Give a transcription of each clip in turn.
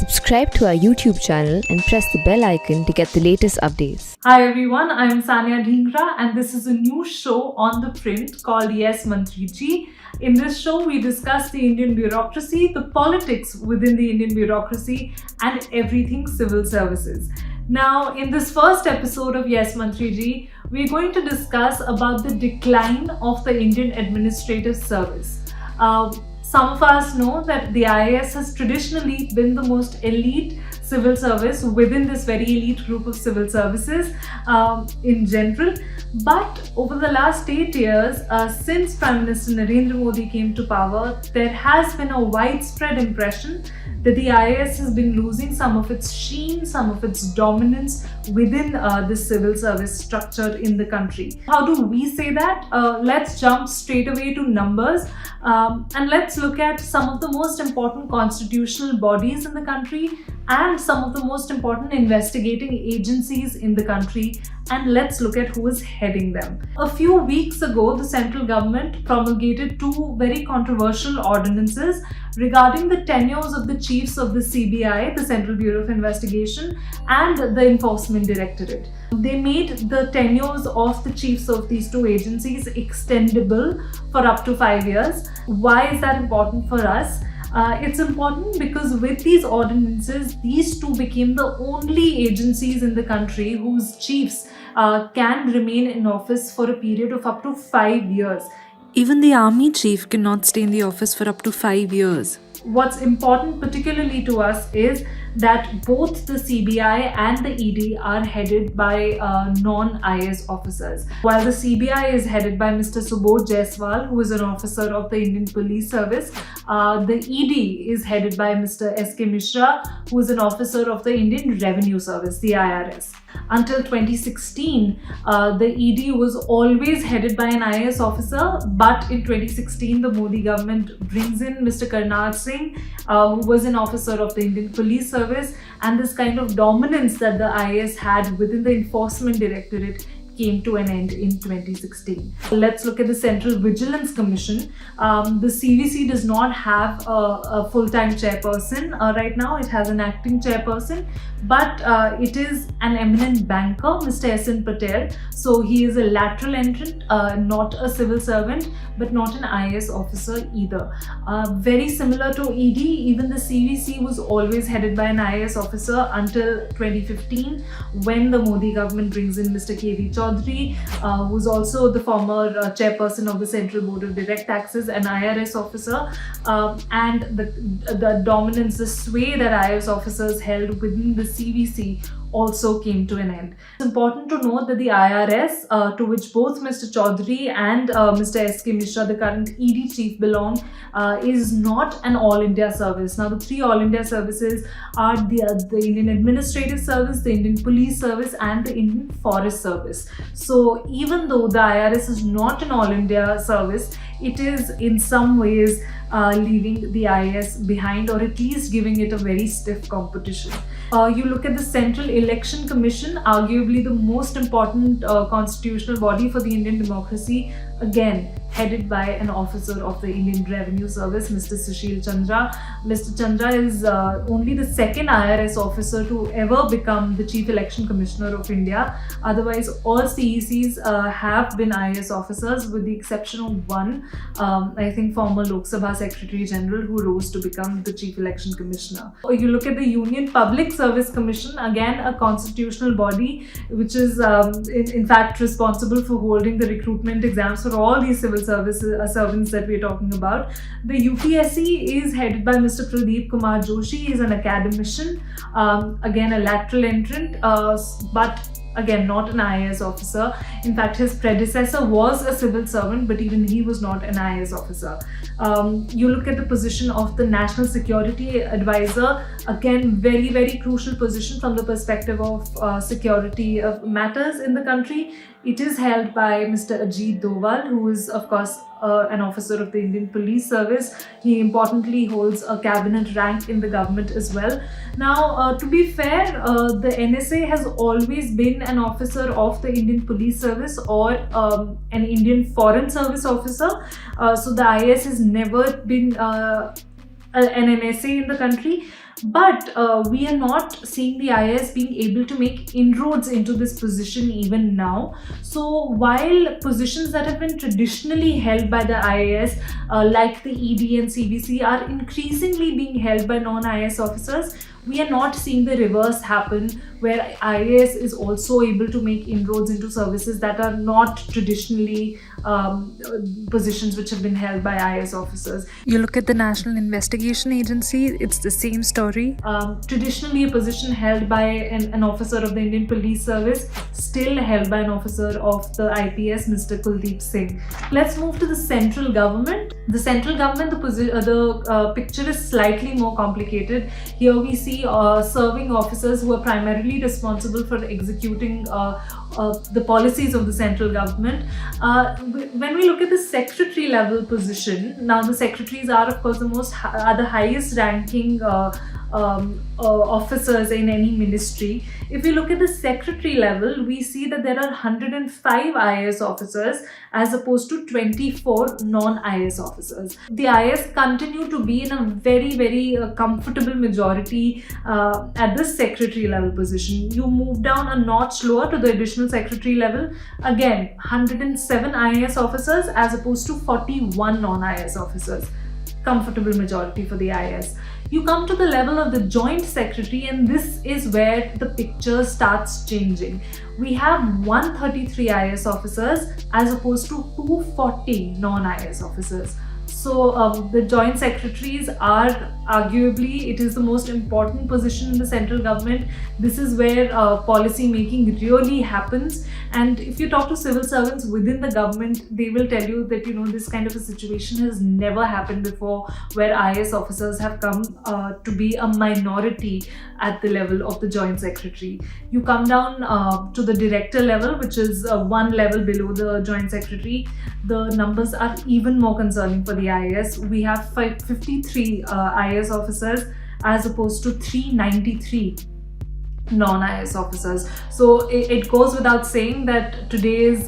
Subscribe to our YouTube channel and press the bell icon to get the latest updates. Hi everyone, I am Sanya Dhingra and this is a new show on ThePrint called IAS Mantriji. In this show, we discuss the Indian bureaucracy, the politics within the Indian bureaucracy and everything civil services. Now, in this first episode of Yes Mantriji, we're going to discuss about the decline of the Indian administrative service. Some of us know that the IAS has traditionally been the most elite civil service within this very elite group of civil services in general. But over the last 8 years, since Prime Minister Narendra Modi came to power, there has been a widespread impression that the IAS has been losing some of its sheen, some of its dominance within the civil service structure in the country. How do we say that? Let's jump straight away to numbers and let's look at some of the most important constitutional bodies in the country and some of the most important investigating agencies in the country, and let's look at who is heading them. A few weeks ago, the central government promulgated two very controversial ordinances regarding the tenures of the chiefs of the CBI, the Central Bureau of Investigation, and the Enforcement Directorate. They made the tenures of the chiefs of these two agencies extendable for up to 5 years. Why is that important for us? It's important because with these ordinances, these two became the only agencies in the country whose chiefs can remain in office for a period of up to 5 years. Even the army chief cannot stay in the office for up to 5 years. What's important particularly to us is that both the CBI and the ED are headed by non-IAS officers. While the CBI is headed by Mr. Subodh Jaiswal, who is an officer of the Indian Police Service, the ED is headed by Mr. S.K. Mishra, who is an officer of the Indian Revenue Service, the IRS. Until 2016, the ED was always headed by an IAS officer, but in 2016, the Modi government brings in Mr. Karnal Singh, who was an officer of the Indian Police Service, and this kind of dominance that the IAS had within the Enforcement Directorate came to an end in 2016. Let's look at the Central Vigilance Commission. The CVC does not have a full-time chairperson right now. It has an acting chairperson, but it is an eminent banker, Mr. S.N. Patel. So he is a lateral entrant, not a civil servant, but not an IAS officer either. Very similar to ED, even the CVC was always headed by an IAS officer until 2015, when the Modi government brings in Mr. K.V. Chaudhary, who's also the former chairperson of the Central Board of Direct Taxes, an IRS officer, and the dominance, the sway that IRS officers held within the CVC also came to an end. It's important to note that the IRS, to which both Mr. Chaudhary and Mr. S.K. Mishra, the current ED chief, belong, is not an all-India service. Now, the three all-India services are the Indian Administrative Service, the Indian Police Service, and the Indian Forest Service. So, even though the IRS is not an all-India service, it is in some ways leaving the IAS behind, or at least giving it a very stiff competition. You look at the Central Election Commission, arguably the most important constitutional body for the Indian democracy, again headed by an officer of the Indian Revenue Service, Mr. Sushil Chandra. Mr. Chandra is only the second IRS officer to ever become the Chief Election Commissioner of India. Otherwise, all CECs have been IAS officers, with the exception of one, I think former Lok Sabha Secretary General, who rose to become the Chief Election Commissioner. You look at the Union Public Service Commission, again a constitutional body which is in fact responsible for holding the recruitment exams for all these civil servants that we're talking about. The UPSC is headed by Mr. Pradeep Kumar Joshi. He is an academician, again a lateral entrant, but again not an IAS officer. In fact, his predecessor was a civil servant, but even he was not an IAS officer. You look at the position of the National Security Advisor, again very, very crucial position from the perspective of security matters in the country. It is held by Mr. Ajit Doval, who is of course an officer of the Indian Police Service. He importantly holds a cabinet rank in the government as well. Now, to be fair, the NSA has always been an officer of the Indian Police Service or an Indian Foreign Service officer. So the IAS has never been an NSA in the country. But we are not seeing the IAS being able to make inroads into this position even now. So while positions that have been traditionally held by the IAS, like the ED and CBC, are increasingly being held by non-IAS officers, we are not seeing the reverse happen, where IAS is also able to make inroads into services that are not traditionally positions which have been held by IAS officers. You look at the National Investigation Agency, it's the same story. Traditionally, a position held by an officer of the Indian Police Service, still held by an officer of the IPS, Mr. Kuldeep Singh. Let's move to the central government. The central government, the picture is slightly more complicated. Here we see serving officers who are primarily responsible for executing the policies of the central government. When we look at the secretary level position, now the secretaries are of course the highest ranking officers in any ministry. If we look at the secretary level, we see that there are 105 IAS officers as opposed to 24 non-IAS officers. The IAS continue to be in a very comfortable majority at the secretary level position. You move down a notch lower to the additional secretary level, again 107 IAS officers as opposed to 41 non-IAS officers. Comfortable majority for the IAS. You come to the level of the joint secretary, and this is where the picture starts changing. We have 133 IAS officers as opposed to 240 non-IAS officers. So the joint secretaries are arguably, it is the most important position in the central government. This is where policy making really happens. And if you talk to civil servants within the government, they will tell you that this kind of a situation has never happened before, where IAS officers have come to be a minority at the level of the joint secretary. You come down to the director level, which is one level below the joint secretary. The numbers are even more concerning for the IAS. We have 53 IAS officers as opposed to 393 non-IAS officers. So it goes without saying that today's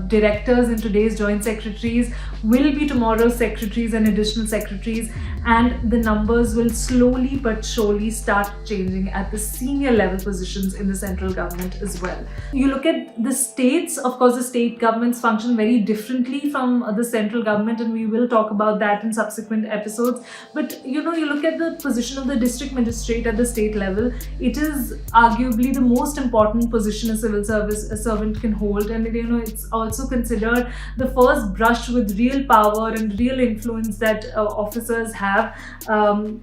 directors and today's joint secretaries will be tomorrow's secretaries and additional secretaries, and the numbers will slowly but surely start changing at the senior level positions in the central government as well. You look at the states, of course the state governments function very differently from the central government, and we will talk about that in subsequent episodes. But you look at the position of the district magistrate at the state level. It is arguably the most important position a civil service servant can hold, and it's also considered the first brush with real power and real influence that officers have.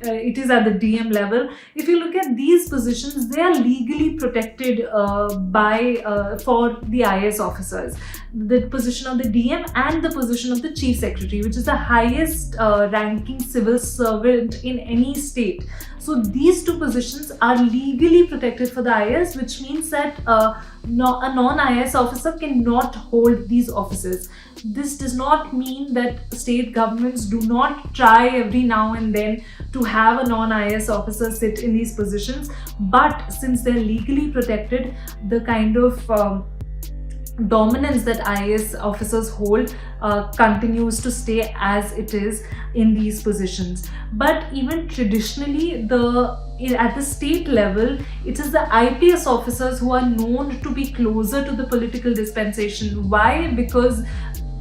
It is at the DM level. If you look at these positions, they are legally protected for the IAS officers. The position of the DM and the position of the chief secretary, which is the highest ranking civil servant in any state. So these two positions are legally protected for the IAS, which means that a non-IAS officer cannot hold these offices. This does not mean that state governments do not try every now and then to have a non-IAS officer sit in these positions, but since they're legally protected, the kind of dominance that IAS officers hold continues to stay as it is in these positions. But even traditionally, at the state level, it is the IPS officers who are known to be closer to the political dispensation. Why? Because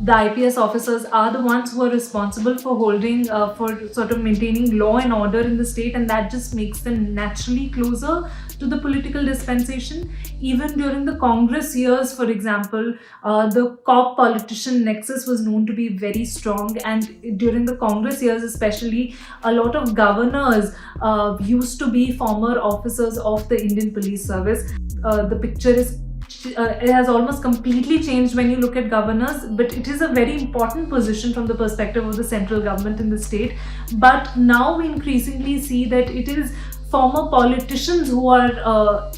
the IPS officers are the ones who are responsible for holding, for sort of maintaining law and order in the state, and that just makes them naturally closer to the political dispensation. Even during the Congress years, for example, the cop politician nexus was known to be very strong, and during the Congress years especially, a lot of governors used to be former officers of the Indian Police Service. The picture it has almost completely changed when you look at governors, but it is a very important position from the perspective of the central government in the state. But now we increasingly see that it is former politicians who are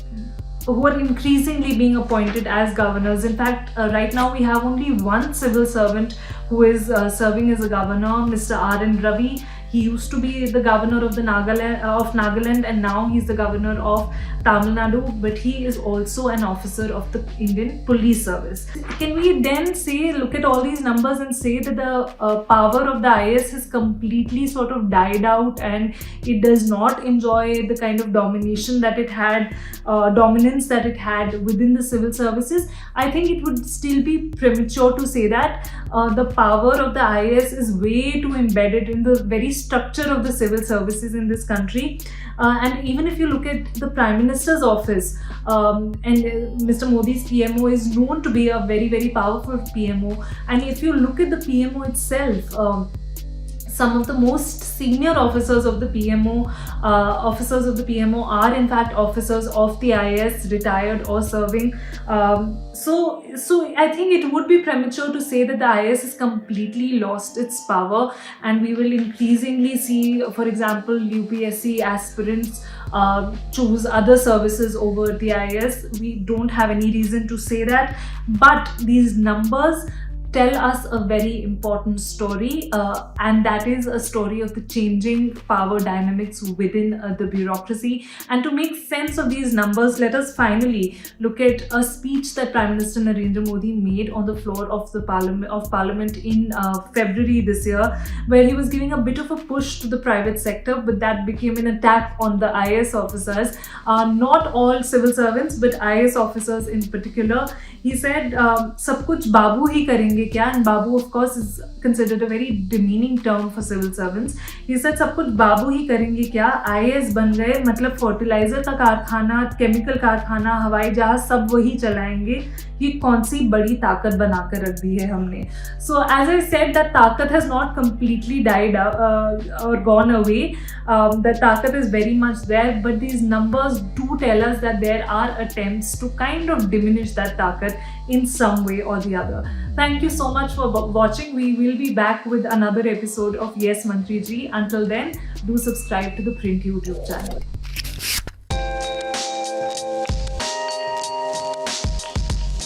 increasingly being appointed as governors. In fact, right now we have only one civil servant who is serving as a governor, Mr. R.N. Ravi. He used to be the governor of Nagaland, and now he's the governor of Tamil Nadu, but he is also an officer of the Indian Police Service. Can we then say, look at all these numbers and say that the power of the IAS has completely sort of died out and it does not enjoy the kind of dominance that it had within the civil services? I think it would still be premature to say that. The power of the IAS is way too embedded in the very structure of the civil services in this country. And even if you look at the Prime Minister's office, and Mr. Modi's PMO is known to be a very, very powerful PMO. And if you look at the PMO itself, some of the most senior officers of the PMO are in fact officers of the IAS, retired or serving. So I think it would be premature to say that the IAS has completely lost its power, and we will increasingly see, for example, UPSC aspirants choose other services over the IAS. We don't have any reason to say that, but these numbers tell us a very important story, and that is a story of the changing power dynamics within the bureaucracy. And to make sense of these numbers, let us finally look at a speech that Prime Minister Narendra Modi made on the floor of the Parliament in February this year, where he was giving a bit of a push to the private sector, but that became an attack on the IAS officers, not all civil servants, but IAS officers in particular. He said, "Sab kuch babu hi karenge kya?" And babu, of course, is considered a very demeaning term for civil servants. He said, "Sab kuch babu hi karenge kya? IAS ban gaye, मतलब fertilizer का कारखाना, chemical कारखाना, हवाई जहाज सब वही चलाएंगे. ये कौन सी बड़ी ताकत बनाकर रख दी है हमने." So as I said, that ताकत has not completely died or gone away. The ताकत is very much there, but these numbers do tell us that there are attempts to kind of diminish that ताकत in some way or the other. Thank you so much for watching. We will be back with another episode of Yes Mantri Ji. Until then, do subscribe to the Print YouTube channel.